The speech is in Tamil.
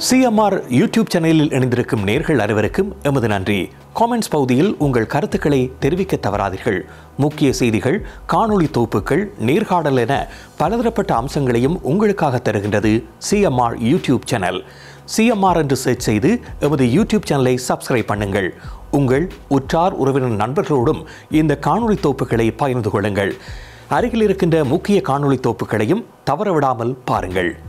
CMR யூடியூப் சேனலில் இணைந்திருக்கும் நேர்கள் அனைவருக்கும் எமது நன்றி. காமெண்ட்ஸ் பகுதியில் உங்கள் கருத்துக்களை தெரிவிக்க தவறாதீர்கள். முக்கிய செய்திகள், காணொளி தொகுப்புகள், நேர்காணல் என பலதரப்பட்ட அம்சங்களையும் உங்களுக்காக தருகின்றது CMR யூடியூப் சேனல். CMR என்று சர்ச் செய்து எமது யூடியூப் சேனலை சப்ஸ்கிரைப் பண்ணுங்கள். உங்கள் உற்றார் உறவினர் நண்பர்களோடும் இந்த காணொளி தொகுப்புகளை பகிர்ந்து கொள்ளுங்கள். அருகில் இருக்கின்ற முக்கிய காணொளி தொகுப்புகளையும் தவறவிடாமல் பாருங்கள்.